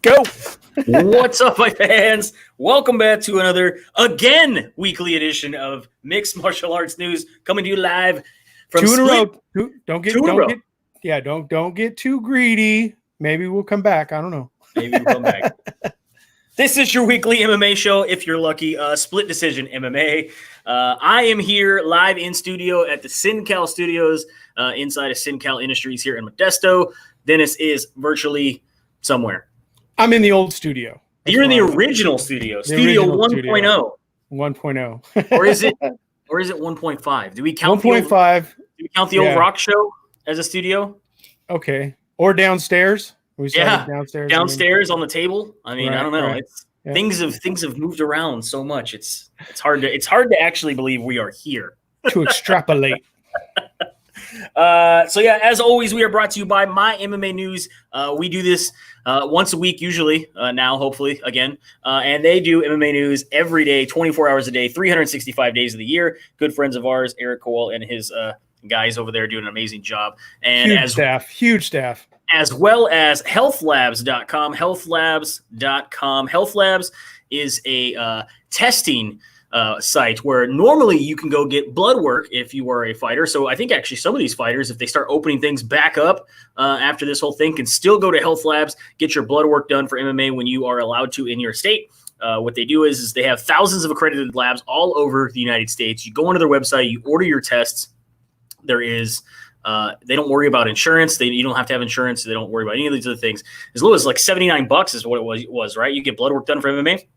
Go. What's up, my fans? Welcome back to another, again, weekly edition of Mixed Martial Arts News, coming to you live from Two in a Split. row. Don't get too greedy. Maybe we'll come back. I don't know. Maybe we'll come back. This is your weekly MMA show, if you're lucky. Split Decision MMA. I am here live in studio at the SinCal Studios inside of SinCal Industries here in Modesto. Dennis is virtually somewhere. I'm in the old studio. You're in the original studio, Studio 1.0. 1.0. Or is it 1.5? Do we count 1.5? Do we count the old rock show as a studio? Okay. Or downstairs. Downstairs on the table. I mean, I don't know. Right. Things have moved around so much. It's hard to actually believe we are here. To extrapolate. As always, we are brought to you by My MMA News. We do this once a week, usually, now, hopefully, again. And they do MMA news every day, 24 hours a day, 365 days of the year. Good friends of ours, Eric Kowal and his guys over there do an amazing job. And huge staff. As well as healthlabs.com. Healthlabs.com. Health Labs is a testing site where normally you can go get blood work if you are a fighter. So I think actually some of these fighters, if they start opening things back up after this whole thing, can still go to Health Labs, get your blood work done for MMA when you are allowed to in your state. What they do is they have thousands of accredited labs all over the United States. You go onto their website, you order your tests. There is they don't worry about insurance. You don't have to have insurance. They don't worry about any of these other things. As low as like $79 is what it was, right? You get blood work done for MMA.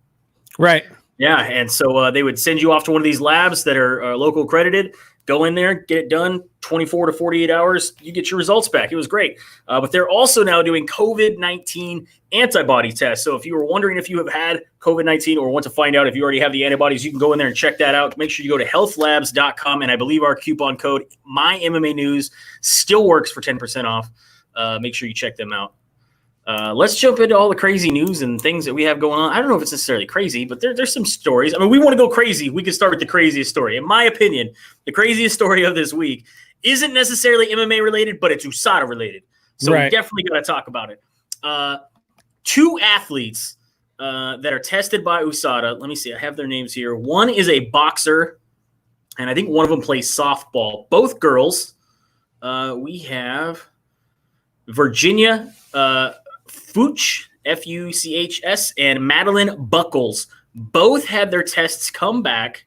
Right. Yeah, and so they would send you off to one of these labs that are local accredited. Go in there, get it done, 24 to 48 hours, you get your results back. It was great. But they're also now doing COVID-19 antibody tests. So if you were wondering if you have had COVID-19 or want to find out if you already have the antibodies, you can go in there and check that out. Make sure you go to healthlabs.com, and I believe our coupon code, MyMMANews, still works for 10% off. Make sure you check them out. Let's jump into all the crazy news and things that we have going on. I don't know if it's necessarily crazy, but there's some stories. I mean, we want to go crazy. We can start with the craziest story. In my opinion, the craziest story of this week isn't necessarily MMA related, but it's USADA related. So we definitely got to talk about it. Two athletes that are tested by USADA. Let me see. I have their names here. One is a boxer, and I think one of them plays softball. Both girls. We have Virginia Fuchs, Fuchs, and Madeline Buckles. Both had their tests come back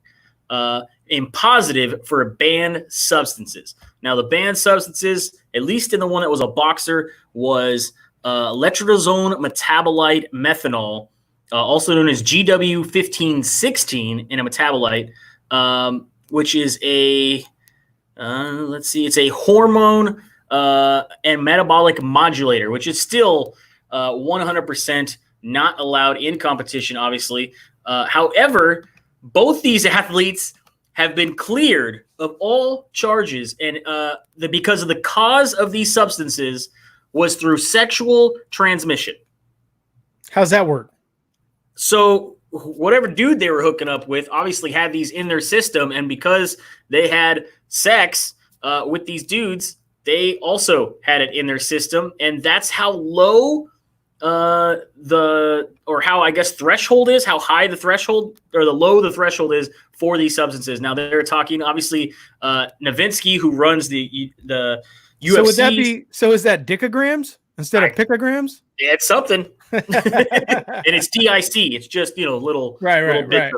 in positive for banned substances. Now, the banned substances, at least in the one that was a boxer, was letrozone metabolite methanol, also known as GW1516 in a metabolite, which is it's a hormone and metabolic modulator, which is still 100% not allowed in competition, obviously. However, both these athletes have been cleared of all charges, and because of the cause of these substances was through sexual transmission. How's that work? So whatever dude they were hooking up with obviously had these in their system, and because they had sex with these dudes, they also had it in their system, and that's how low how I guess threshold is, how high the threshold or the low the threshold is for these substances. Now they're talking obviously Novinsky, who runs the UFC. So would that be? So is that dicograms instead of picograms? It's something, and it's DIC. It's just little right.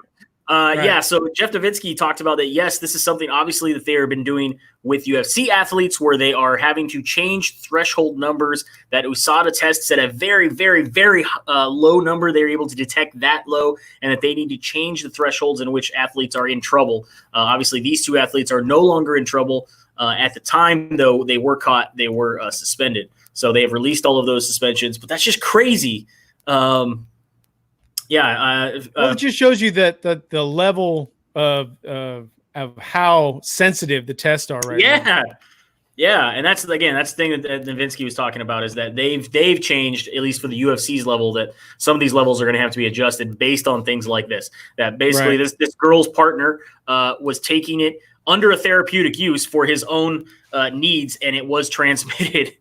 Yeah, so Jeff Novinsky talked about that. Yes, this is something obviously that they have been doing with UFC athletes where they are having to change threshold numbers that USADA tests at a very, very, very low number. They're able to detect that low, and that they need to change the thresholds in which athletes are in trouble. Obviously, these two athletes are no longer in trouble. At the time, though, they were caught. They were suspended. So they have released all of those suspensions, but that's just crazy. Well, it just shows you that the level of how sensitive the tests are right now. Yeah, and that's the thing that Novinsky was talking about, is that they've changed, at least for the UFC's level, that some of these levels are going to have to be adjusted based on things like this. That basically this girl's partner was taking it under a therapeutic use for his own needs, and it was transmitted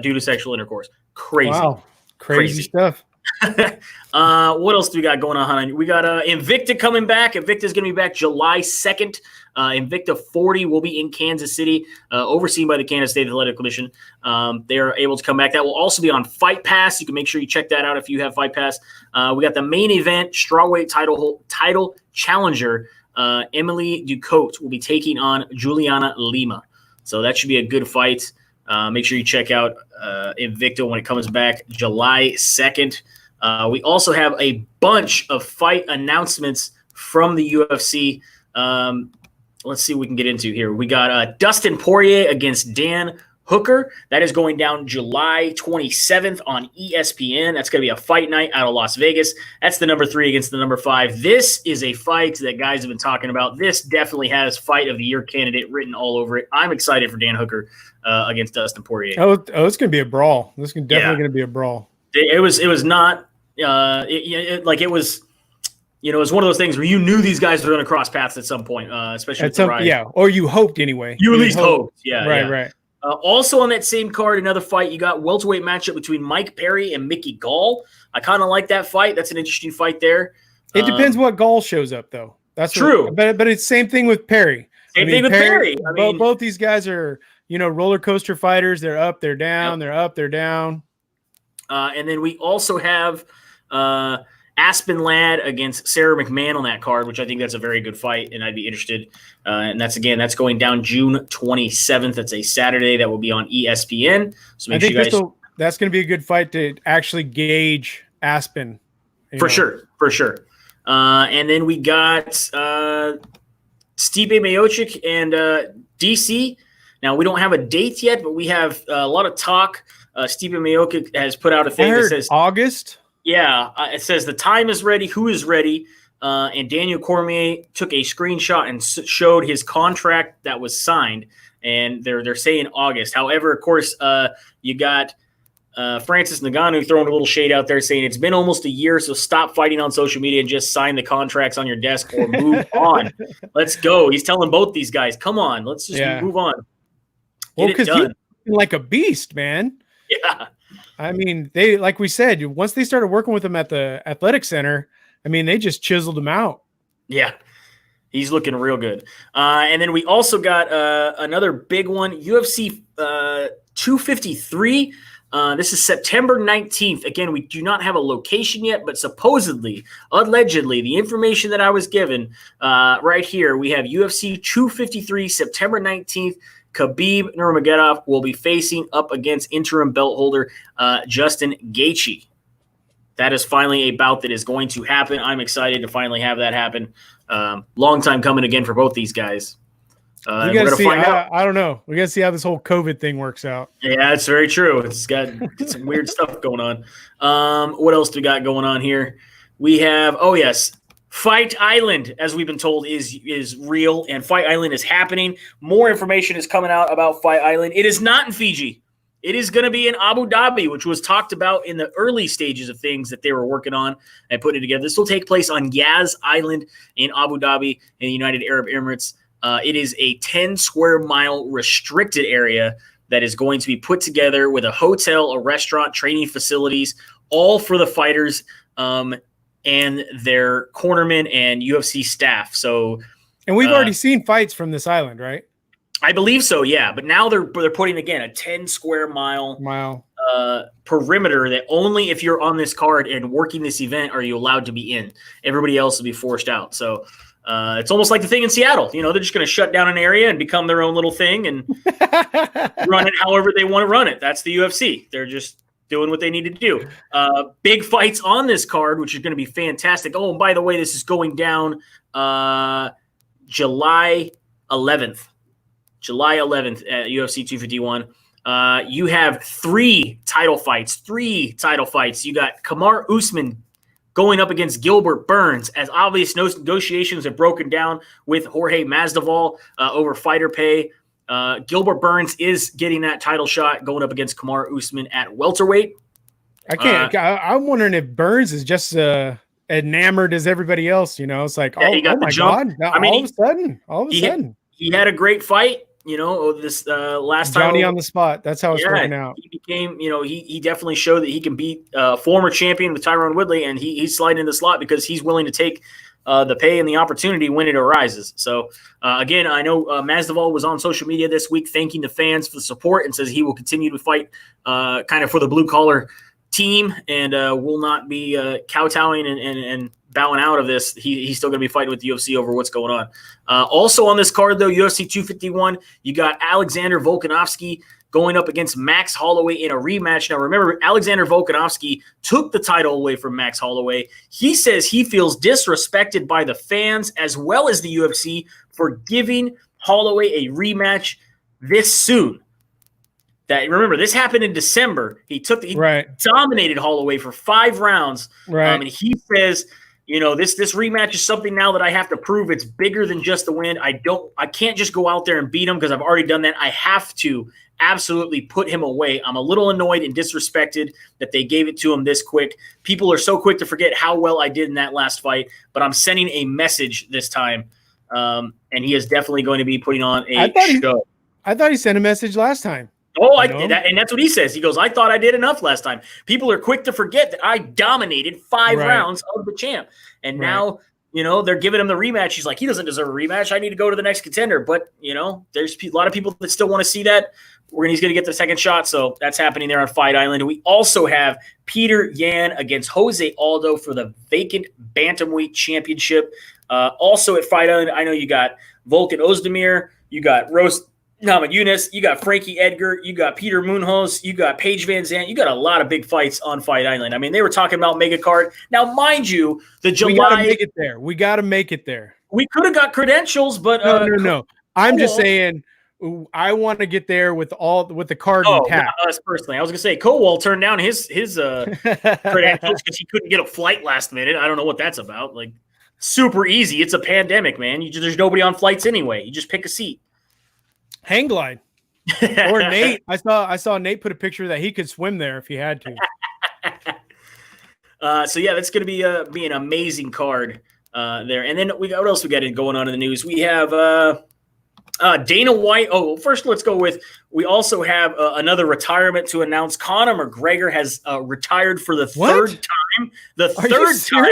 due to sexual intercourse. Crazy. Wow, crazy stuff. What else do we got going on? We got Invicta coming back. Invicta is going to be back July 2nd. Invicta 40 will be in Kansas City, overseen by the Kansas State Athletic Commission. They are able to come back. That will also be on Fight Pass. You can make sure you check that out if you have Fight Pass. We got the main event, strawweight title challenger, Emily Ducote will be taking on Juliana Lima. So that should be a good fight. Make sure you check out Invicta when it comes back July 2nd. We also have a bunch of fight announcements from the UFC. Let's see what we can get into here. We got Dustin Poirier against Dan Hooker. That is going down July 27th on ESPN. That's going to be a fight night out of Las Vegas. That's the number 3 against the number 5. This is a fight that guys have been talking about. This definitely has fight of the year candidate written all over it. I'm excited for Dan Hooker against Dustin Poirier. Oh, it's going to be a brawl. This is definitely going to be a brawl. It was not it was. You know, it was one of those things where you knew these guys were going to cross paths at some point, especially with the Rise. Yeah, or you hoped anyway. You at least hoped. Yeah, right. Also on that same card, another fight. You got welterweight matchup between Mike Perry and Mickey Gall. I kind of like that fight. That's an interesting fight there. It depends what Gall shows up, though. That's true. But it's same thing with Perry. Same thing with Perry. Both these guys are, roller coaster fighters. They're up, they're down. Yep. They're up, they're down. And then we also have Aspen Ladd against Sarah McMahon on that card, which I think that's a very good fight, and I'd be interested. And that's going down June 27th. That's a Saturday. That will be on ESPN. So make sure you guys. That's going to be a good fight to actually gauge Aspen. For sure. And then we got Stipe Miocic and DC. Now, we don't have a date yet, but we have a lot of talk. Stipe Miocic has put out a thing that says August. Yeah, it says the time is ready, who is ready, and Daniel Cormier took a screenshot and showed his contract that was signed, and they're saying August. However, of course, you got Francis Ngannou throwing a little shade out there saying it's been almost a year, so stop fighting on social media and just sign the contracts on your desk or move on. Let's go. He's telling both these guys, come on, let's just move on. Well, because he's like a beast, man. Yeah. I mean, they, like we said, once they started working with him at the athletic center, I mean, they just chiseled him out. Yeah, he's looking real good. And then we also got another big one, UFC 253. This is September 19th. Again, we do not have a location yet, but supposedly, allegedly, the information that I was given right here, we have UFC 253, September 19th. Khabib Nurmagomedov will be facing up against interim belt holder Justin Gaethje. That is finally a bout that is going to happen. I'm excited to finally have that happen. Long time coming again for both these guys. We got to see. I don't know. We got to see how this whole COVID thing works out. Yeah, it's very true. It's got some weird stuff going on. What else do we got going on here? We have, Fight Island, as we've been told, is real, and Fight Island is happening. More information is coming out about Fight Island. It is not in Fiji. It is going to be in Abu Dhabi, which was talked about in the early stages of things that they were working on and putting together. This will take place on Yas Island in Abu Dhabi in the United Arab Emirates. It is a 10 square mile restricted area that is going to be put together with a hotel, a restaurant, training facilities, all for the fighters and their cornermen and UFC staff. So, and we've already seen fights from this island, right? I believe so, yeah. But now they're putting, again, a 10 square mile perimeter that only if you're on this card and working this event are you allowed to be in. Everybody else will be forced out. So it's almost like the thing in Seattle. They're just going to shut down an area and become their own little thing and run it however they want to run it. That's the UFC. They're just doing what they need to do. Big fights on this card, which is going to be fantastic. Oh, and by the way, this is going down July 11th. July 11th at UFC 251. You have three title fights. You got Kamaru Usman going up against Gilbert Burns, as obvious negotiations have broken down with Jorge Masvidal over fighter pay. Gilbert Burns is getting that title shot going up against Kamaru Usman at welterweight. I'm wondering if Burns is just enamored as everybody else. It's like, yeah, oh my God. All of a sudden. He had a great fight this last Johnny time on the spot. That's how it's working out. He became, he definitely showed that he can beat former champion with Tyron Woodley, and he's sliding in the slot because he's willing to take the pay and the opportunity when it arises. So, again, I know Masvidal was on social media this week thanking the fans for the support and says he will continue to fight kind of for the blue-collar team and will not be kowtowing and bowing out of this. He's still going to be fighting with the UFC over what's going on. Also on this card, though, UFC 251, you got Alexander Volkanovski going up against Max Holloway in a rematch. Now, remember, Alexander Volkanovski took the title away from Max Holloway. He says he feels disrespected by the fans as well as the UFC for giving Holloway a rematch this soon. Remember, this happened in December. He dominated Holloway for 5 rounds. Right. And he says, this rematch is something now that I have to prove it's bigger than just the win. I can't just go out there and beat him because I've already done that. I have to absolutely put him away. I'm a little annoyed and disrespected that they gave it to him this quick. People are so quick to forget how well I did in that last fight, but I'm sending a message this time. And he is definitely going to be putting on a show. I thought he sent a message last time. Oh, and that's what he says. He goes, I thought I did enough last time. People are quick to forget that I dominated 5 rounds of the champ. And now, they're giving him the rematch. He's like, he doesn't deserve a rematch. I need to go to the next contender. But, there's a lot of people that still want to see that. He's going to get the second shot. So that's happening there on Fight Island. We also have Peter Yan against Jose Aldo for the vacant bantamweight championship. Also at Fight Island, I know you got Volkan Ozdemir, you got Rose Namajunas, you got Frankie Edgar, you got Peter Moonhouse, you got Paige Van Zandt. You got a lot of big fights on Fight Island. I mean, they were talking about mega card. Now, mind you, the July. We got to make it there. We got to make it there. We could have got credentials, but no. I'm just saying, I want to get there with the card intact. Not us personally. I was gonna say Kowal turned down his credentials because he couldn't get a flight last minute. I don't know what that's about. Like, super easy. It's a pandemic, man. There's nobody on flights anyway. You just pick a seat. Hang glide. Or Nate. I saw Nate put a picture that he could swim there if he had to. So yeah, that's going to be an amazing card there. And then what else we got going on in the news? We have Dana White. Oh, first let's go with. We also have another retirement to announce. Conor McGregor has retired for the third time. The third time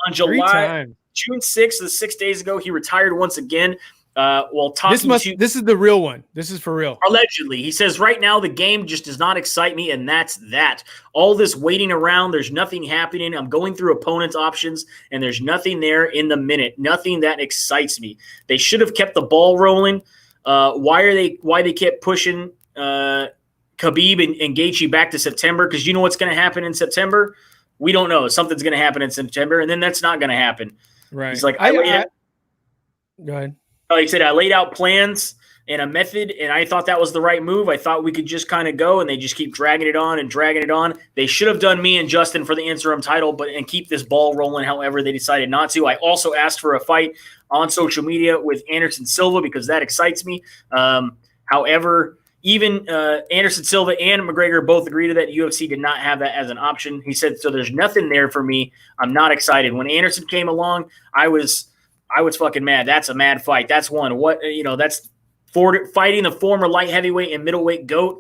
on June 6th, 6 days ago, he retired once again. While talking this is the real one. This is for real. Allegedly. He says, right now the game just does not excite me, and that's that. All this waiting around, there's nothing happening. I'm going through opponents' options, and there's nothing there in the minute. Nothing that excites me. They should have kept the ball rolling. Why they kept pushing Khabib and Gaethje back to September? Because you know what's going to happen in September? We don't know. Something's going to happen in September, and then that's not going to happen. Right. He's like, go ahead. He said, I laid out plans and a method, and I thought that was the right move. I thought we could just kind of go, and they just keep dragging it on and dragging it on. They should have done me and Justin for the interim title and keep this ball rolling. However, they decided not to. I also asked for a fight on social media with Anderson Silva because that excites me. However, even Anderson Silva and McGregor both agreed to that. UFC did not have that as an option. He said, so there's nothing there for me. I'm not excited. When Anderson came along, I was fucking mad. That's a mad fight. That's one. That's fighting the former light heavyweight and middleweight GOAT.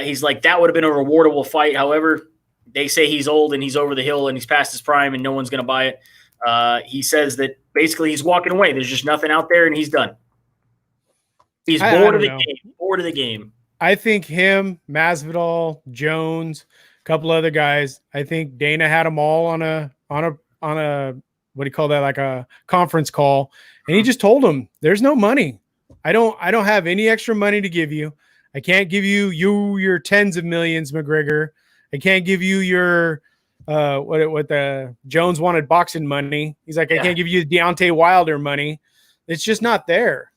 He's like, that would have been a rewardable fight. However, they say he's old and he's over the hill and he's past his prime and no one's going to buy it. He says that basically he's walking away. There's just nothing out there and he's done. He's bored of the game. Bored of the game. I think him, Masvidal, Jones, a couple other guys. I think Dana had them all on a what do you call that? Like a conference call. And he just told him, there's no money. I don't have any extra money to give you. I can't give you your tens of millions, McGregor. I can't give you your, what the Jones wanted boxing money. He's like, I can't give you Deontay Wilder money. It's just not there.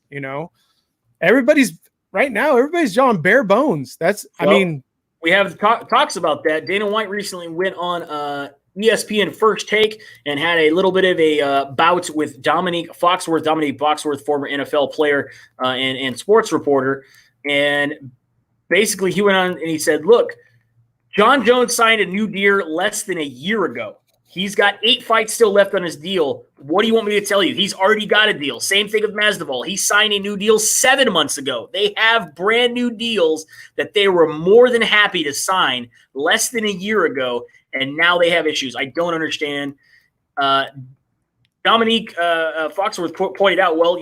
Everybody's on bare bones. We have talks about that. Dana White recently went on, ESPN First Take and had a little bit of a bout with Dominique Foxworth, former NFL player and sports reporter. And basically he went on and he said, look, John Jones signed a new deal less than a year ago. He's got 8 fights still left on his deal. What do you want me to tell you? He's already got a deal. Same thing with Masvidal. He signed a new deal 7 months ago. They have brand new deals that they were more than happy to sign less than a year ago, and now they have issues. I don't understand. Dominique Foxworth pointed out, well,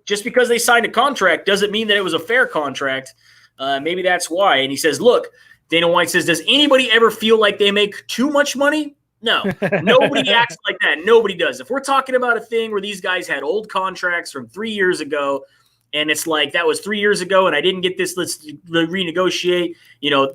just because they signed a contract doesn't mean that it was a fair contract. Maybe that's why. And he says, look, Dana White says, does anybody ever feel like they make too much money? No, nobody acts like that. Nobody does. If we're talking about a thing where these guys had old contracts from 3 years ago, and it's like that was 3 years ago and I didn't get this, let's renegotiate,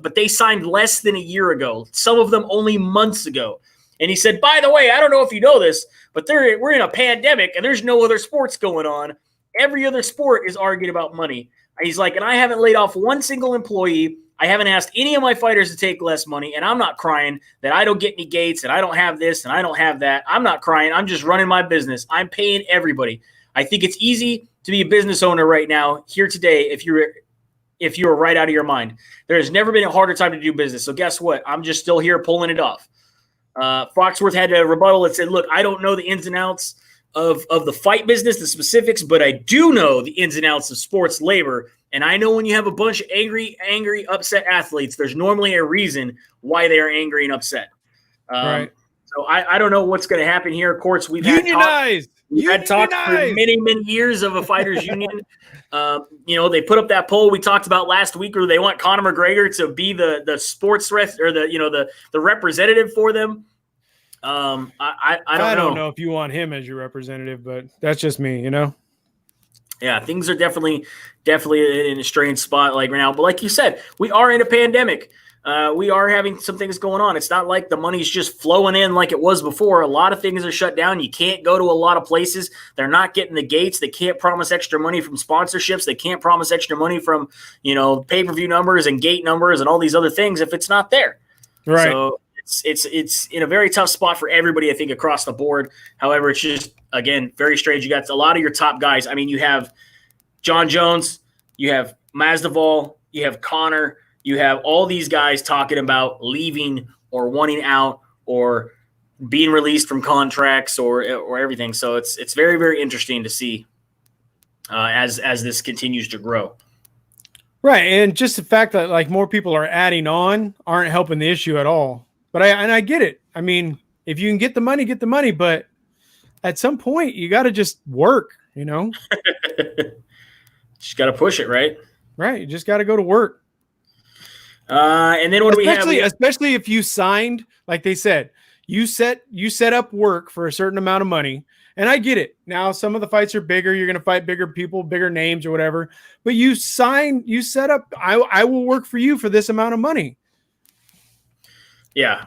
but they signed less than a year ago, some of them only months ago. And he said, by the way, I don't know if you know this, but we're in a pandemic and there's no other sports going on. Every other sport is arguing about money. He's like, and I haven't laid off one single employee. I haven't asked any of my fighters to take less money, and I'm not crying that I don't get any gates and I don't have this and I don't have that. I'm not crying. I'm just running my business. I'm paying everybody. I think it's easy to be a business owner right now here today if you're right out of your mind. There has never been a harder time to do business. So guess what? I'm just still here pulling it off. Foxworth had a rebuttal that said, look, I don't know the ins and outs of the fight business, the specifics, but I do know the ins and outs of sports labor. And I know when you have a bunch of angry, upset athletes, there's normally a reason why they are angry and upset. Right. So I don't know what's going to happen here. Of course, we've had talk for many, many years of a fighters union. They put up that poll we talked about last week where they want Conor McGregor to be the sports ref or the representative for them. I don't know if you want him as your representative, but that's just me, Yeah, things are definitely in a strange spot like right now. But like you said, we are in a pandemic. We are having some things going on. It's not like the money's just flowing in like it was before. A lot of things are shut down. You can't go to a lot of places. They're not getting the gates. They can't promise extra money from sponsorships. They can't promise extra money from, pay-per-view numbers and gate numbers and all these other things if it's not there. Right. So it's in a very tough spot for everybody, I think, across the board. However, it's just, again, very strange. You got a lot of your top guys. I mean, you have John Jones, you have Masvidal, you have Conor, you have all these guys talking about leaving or wanting out or being released from contracts or everything. So it's very, very interesting to see as this continues to grow. Right, and just the fact that like more people are adding on aren't helping the issue at all. But I get it. I mean, if you can get the money, but at some point you got to just work, Just got to push it, right? Right, you just got to go to work. And then what do we have? Especially if you signed, like they said, you set up work for a certain amount of money. And I get it. Now, some of the fights are bigger. You're going to fight bigger people, bigger names or whatever. But you set up, I will work for you for this amount of money. Yeah.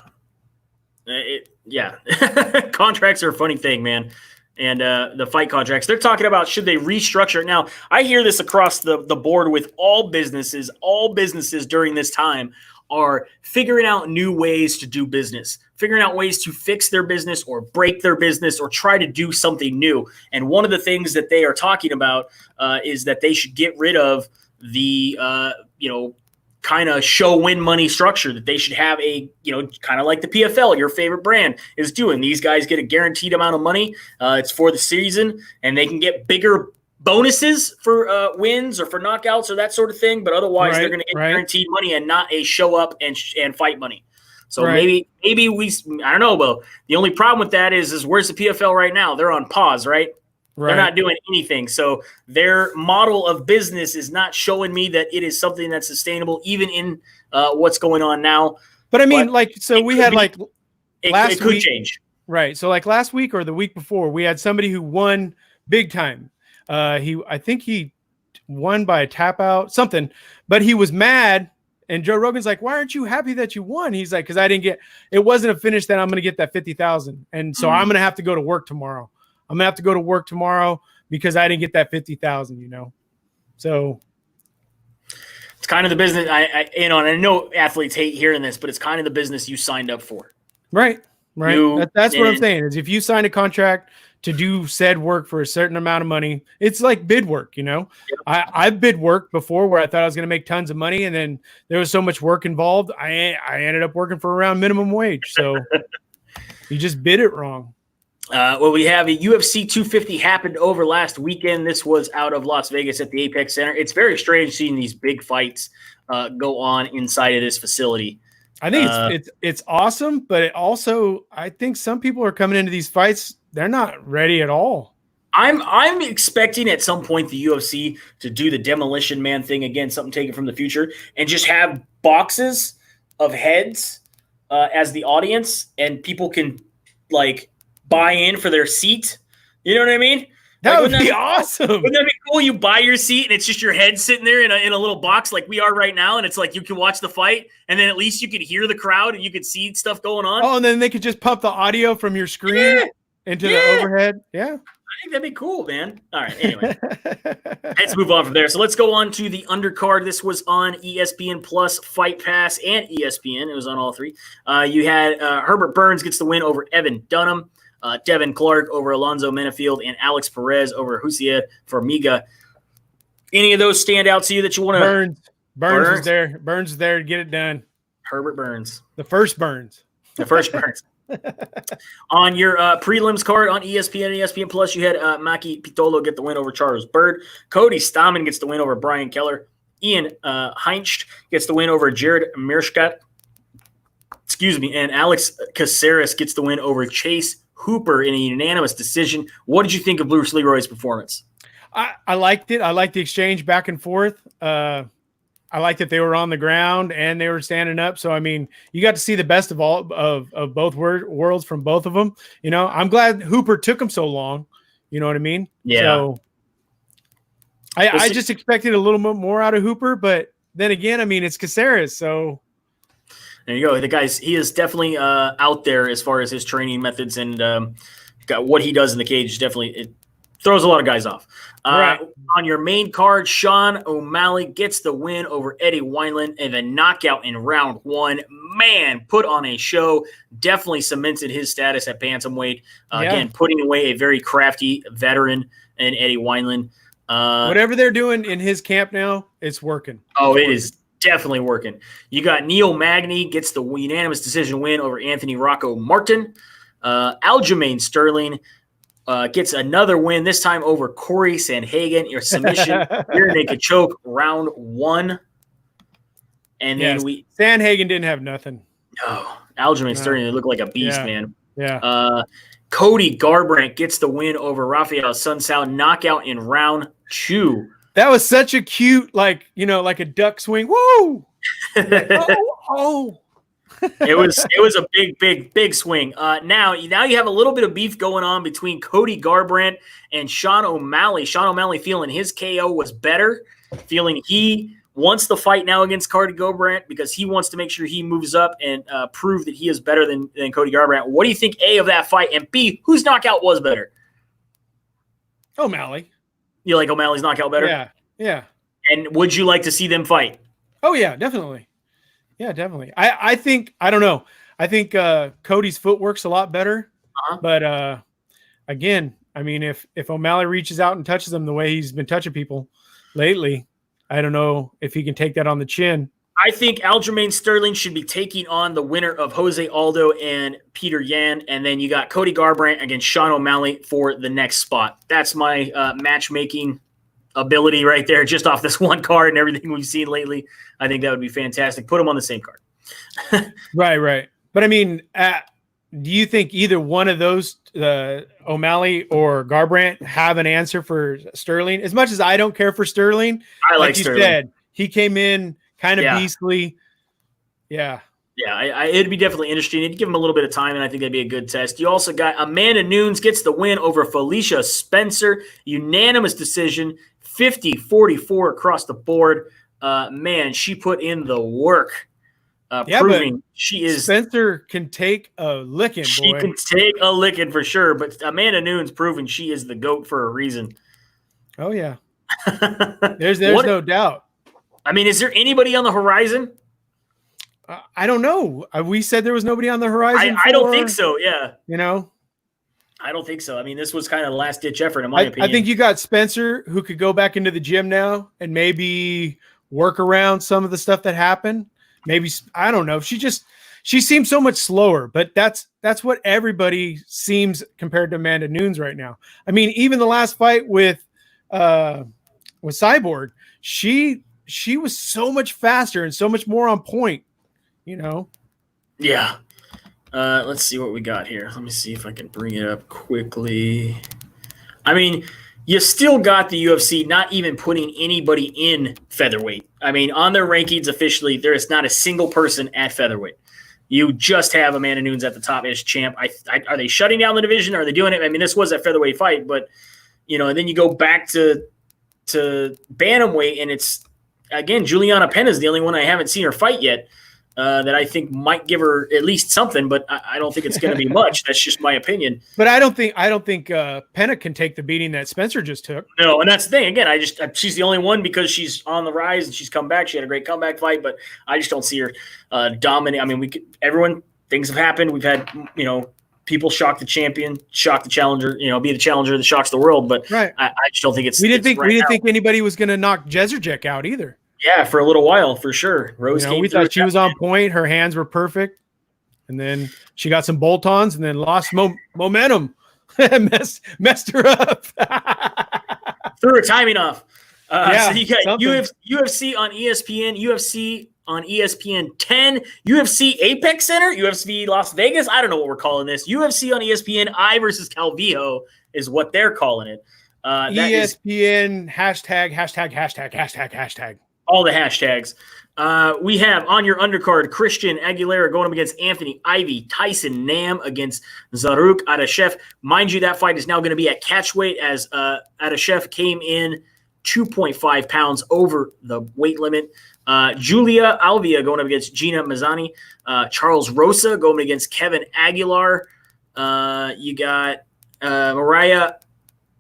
Contracts are a funny thing, man. And the fight contracts, they're talking about should they restructure it. Now, I hear this across the board with all businesses. All businesses during this time are figuring out new ways to do business, figuring out ways to fix their business or break their business or try to do something new. And one of the things that they are talking about is that they should get rid of the, kind of show win money structure, that they should have a, kind of like the PFL, your favorite brand is doing. These guys get a guaranteed amount of money. It's for the season and they can get bigger bonuses for wins or for knockouts or that sort of thing. But otherwise they're going to get guaranteed money and not a show up and fight money. So maybe I don't know, but the only problem with that is where's the PFL right now? They're on pause, right? They're not doing anything. So their model of business is not showing me that it is something that's sustainable, even in what's going on now. But I mean, we had last it could week, change. Right. So like last week or the week before, we had somebody who won big time. I think he won by a tap out, something, but he was mad. And Joe Rogan's like, why aren't you happy that you won? He's like, because it wasn't a finish that I'm going to get that 50,000. And so I'm going to have to go to work tomorrow. I'm going to have to go to work tomorrow because I didn't get that 50,000, So it's kind of the business. And I know athletes hate hearing this, but it's kind of the business you signed up for. Right. That's what I'm saying is if you sign a contract to do said work for a certain amount of money, it's like bid work, Yep. I bid work before where I thought I was going to make tons of money. And then there was so much work involved. I ended up working for around minimum wage. So You just bid it wrong. Well, we have a UFC 250 happened over last weekend. This was out of Las Vegas at the Apex Center. It's very strange seeing these big fights go on inside of this facility. I think it's awesome, but it also, I think some people are coming into these fights, they're not ready at all. I'm expecting at some point the UFC to do the Demolition Man thing again, something taken from the future, and just have boxes of heads as the audience, and people can like buy in for their seat. You know what I mean? That would be awesome. Wouldn't that be cool? You buy your seat and it's just your head sitting there in a little box like we are right now, and it's like you can watch the fight, and then at least you could hear the crowd and you could see stuff going on. Oh, and then they could just pump the audio from your screen into the overhead. Yeah. I think that'd be cool, man. All right, anyway. Let's move on from there. So let's go on to the undercard. This was on ESPN Plus, Fight Pass, and ESPN. It was on all three. You had Herbert Burns gets the win over Evan Dunham. Devin Clark over Alonzo Menafield, and Alex Perez over Husiad Formiga. Any of those stand out to you that you want to? Burns is there. Burns is there to get it done. Herbert Burns. The first Burns. On your prelims card on ESPN and ESPN Plus, you had Maki Pitolo get the win over Charles Byrd. Cody Stamann gets the win over Brian Keller. Ian Heincht gets the win over Jared Meerschaert. And Alex Caceres gets the win over Chase Hooper in a unanimous decision. What did you think of Bruce Leroy's performance? I liked it. I liked the exchange back and forth. I liked that they were on the ground and they were standing up. So, I mean, you got to see the best of all of both worlds from both of them. You know, I'm glad Hooper took him so long. You know what I mean? Yeah. So I just expected a little bit more out of Hooper, but then again, I mean, it's Caceres, so. There you go. The guy's he is definitely out there as far as his training methods and what he does in the cage. Definitely, it throws a lot of guys off. Right. On your main card, Sean O'Malley gets the win over Eddie Wineland and a knockout in round one. Man, put on a show. Definitely cemented his status at bantamweight. Again, putting away a very crafty veteran in Eddie Wineland. Whatever they're doing in his camp now, it's working. It is definitely working. You got Neil Magny gets the unanimous decision win over Anthony Rocco Martin. Aljamain Sterling gets another win, this time over Corey Sandhagen. Your submission, rear naked choke, round one. And then Sandhagen didn't have nothing. No, Aljamain Sterling, they look like a beast, man. Yeah. Cody Garbrandt gets the win over Rafael Sunsao, knockout in round two. That was such a cute, like a duck swing. Woo! Oh. It was a big swing. Now you have a little bit of beef going on between Cody Garbrandt and Sean O'Malley. Sean O'Malley feeling his KO was better, feeling he wants the fight now against Cody Garbrandt because he wants to make sure he moves up and prove that he is better than Cody Garbrandt. What do you think, A, of that fight, and B, whose knockout was better? O'Malley. You like O'Malley's knockout better? Yeah. And would you like to see them fight? Oh, yeah, definitely. Yeah, definitely. I think, I don't know. I think Cody's footwork's a lot better. But, again, I mean, if O'Malley reaches out and touches him the way he's been touching people lately, I don't know if he can take that on the chin. I think Aljamain Sterling should be taking on the winner of Jose Aldo and Peter Yan, and then you got Cody Garbrandt against Sean O'Malley for the next spot. That's my matchmaking ability right there, just off this one card and everything we've seen lately. I think that would be fantastic. Put them on the same card. Right. But I mean, do you think either one of those, O'Malley or Garbrandt, have an answer for Sterling? As much as I don't care for Sterling, I like you Sterling. said, he came in kind of beastly. Yeah. Yeah, it'd be definitely interesting. It'd give him a little bit of time, and I think that'd be a good test. You also got Amanda Nunes gets the win over Felicia Spencer. Unanimous decision, 50-44 across the board. Man, she put in the work, proving she is. Spencer can take a licking, boy. She can take a licking for sure, but Amanda Nunes proving she is the GOAT for a reason. Oh, yeah. There's no doubt. I mean, is there anybody on the horizon? I don't know. We said there was nobody on the horizon. I don't think so. Yeah. I don't think so. I mean, this was kind of a last ditch effort in my opinion. I think you got Spencer, who could go back into the gym now and maybe work around some of the stuff that happened. Maybe, I don't know. She just, she seems so much slower, but that's what everybody seems compared to Amanda Nunes right now. I mean, even the last fight with Cyborg, she was so much faster and so much more on point, you know? Yeah. Let's see what we got here. Let me see if I can bring it up quickly. I mean, you still got the UFC not even putting anybody in featherweight. I mean, on their rankings officially, there is not a single person at featherweight. You just have Amanda Nunes at the top as champ. Are they shutting down the division? Are they doing it? I mean, this was a featherweight fight, but and then you go back to bantamweight, and it's again Juliana Pena is the only one I haven't seen her fight yet. That I think might give her at least something, but I don't think it's going to be much. That's just my opinion. But I don't think Pena can take the beating that Spencer just took. No, and that's the thing. Again, she's the only one because she's on the rise and she's come back. She had a great comeback fight, but I just don't see her dominate. I mean, things have happened. We've had people shock the champion, shock the challenger. Be the challenger that shocks the world. But right. I just don't think it's. We didn't think anybody was going to knock Jezerjek out either. Yeah, for a little while, for sure. Rose we thought she was on point. Her hands were perfect. And then she got some bolt-ons and then lost momentum. messed her up. Threw her timing off. So you got something. UFC on ESPN, UFC on ESPN 10, UFC Apex Center, UFC Las Vegas. I don't know what we're calling this. UFC on ESPN, I versus Calvillo is what they're calling it. ESPN hashtag. All the hashtags. We have on your undercard Christian Aguilera going up against Anthony Ivy, Tyson Nam against Zaruk Adashev. Mind you, that fight is now going to be at catchweight as Adashev came in 2.5 pounds over the weight limit. Julia Alvia going up against Gina Mazzani. Charles Rosa going against Kevin Aguilar. You got Mariah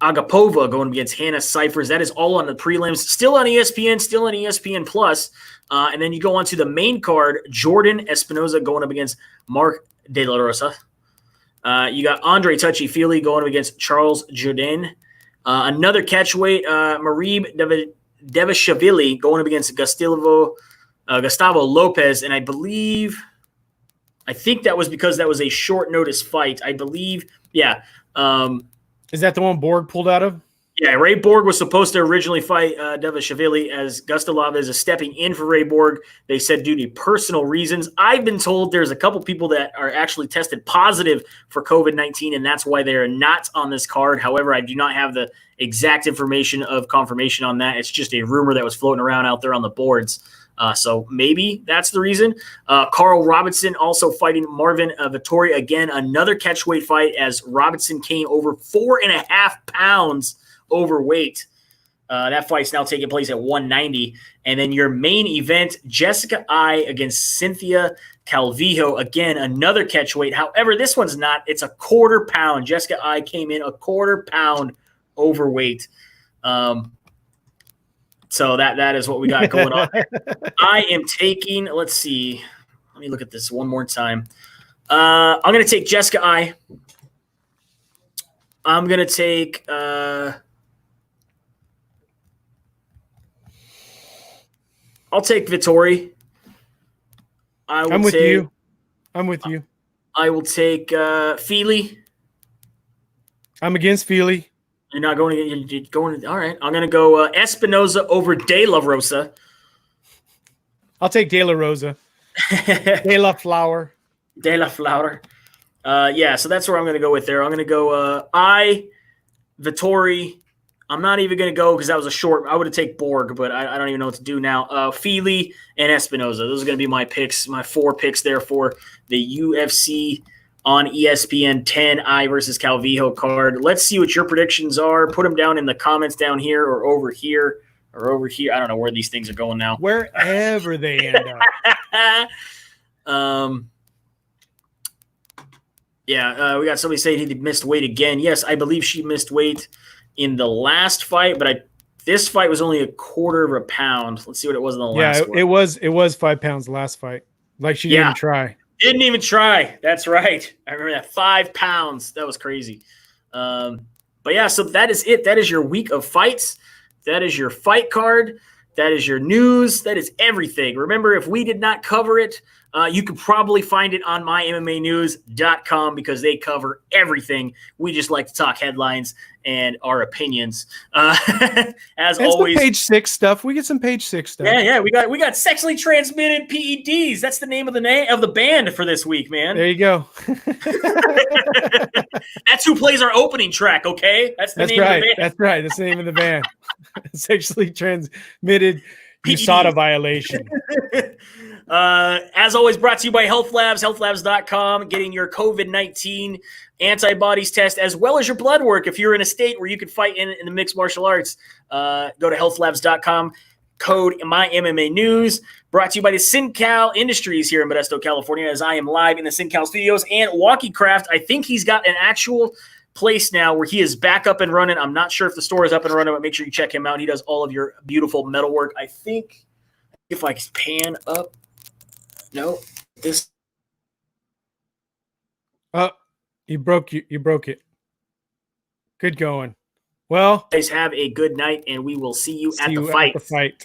Agapova going against Hannah Cyphers. That is all on the prelims. Still on ESPN, still on ESPN Plus. And then you go on to the main card, Jordan Espinoza going up against Mark De La Rosa. You got Andre Touchy-Feely going up against Charles Jourdain. Another catchweight, Marib Devashvili going up against Gustavo Lopez. And I think that was because that was a short notice fight. I believe, yeah. Is that the one Borg pulled out of? Yeah, Ray Borg was supposed to originally fight Devashvili as Gustav Lopez is stepping in for Ray Borg. They said due to personal reasons. I've been told there's a couple people that are actually tested positive for COVID-19, and that's why they are not on this card. However, I do not have the exact information of confirmation on that. It's just a rumor that was floating around out there on the boards. So maybe that's the reason. Carl Robinson also fighting Marvin Vettori. Again, another catchweight fight as Robinson came over 4.5 pounds overweight. That fight's now taking place at 190. And then your main event, Jessica I against Cynthia Calvillo. Again, another catchweight. However, this one's not. It's a 1/4 pound. Jessica I came in a 1/4 pound overweight. So that is what we got going on. I am taking, let's see. Let me look at this one more time. I'm going to take Jessica I. I'm going to take I'll take Vettori. I'm with you. I will take Feely. I'm against Feely. You're not going to get going. All right. I'm going to go Espinoza over De La Rosa. I'll take De La Rosa. De La Flower. De La Flower. Yeah, so that's where I'm going to go with there. I'm going to go Vettori. I'm not even going to go because that was a short. I would have taken Borg, but I don't even know what to do now. Feely and Espinoza. Those are going to be my picks, my 4 picks there for the UFC on ESPN 10 I versus Calvillo card. Let's see what your predictions are. Put them down in the comments down here or over here or over here. I don't know where these things are going now. Wherever they end up. Yeah, we got somebody saying he missed weight again. Yes, I believe she missed weight in the last fight, but this fight was only a 1/4 pound. Let's see what it was in the last one. Yeah, it was 5 pounds last fight. Like she didn't even try. Didn't even try. That's right. I remember that. 5 pounds. That was crazy. But yeah, so that is it. That is your week of fights. That is your fight card. That is your news. That is everything. Remember, if we did not cover it, you could probably find it on mymmanews.com because they cover everything. We just like to talk headlines and our opinions. As always, page 6 stuff. We get some page 6 stuff. Yeah. We got sexually transmitted PEDs. That's the name of the band for this week, man. There you go. That's who plays our opening track. Okay, that's the name of the band. That's right. That's the name of the band. Sexually transmitted USADA violation. As always, brought to you by Health Labs, healthlabs.com, getting your COVID-19 antibodies test as well as your blood work. If you're in a state where you could fight in the mixed martial arts, go to healthlabs.com, code MyMMAnews. Brought to you by the SynCal Industries here in Modesto, California, as I am live in the SynCal studios. And WalkieCraft, I think he's got an actual place now where he is back up and running. I'm not sure if the store is up and running, but make sure you check him out. He does all of your beautiful metalwork. I think if I pan up, no, this. You broke it. Good going. Well, guys have a good night, and we will see you at the fight.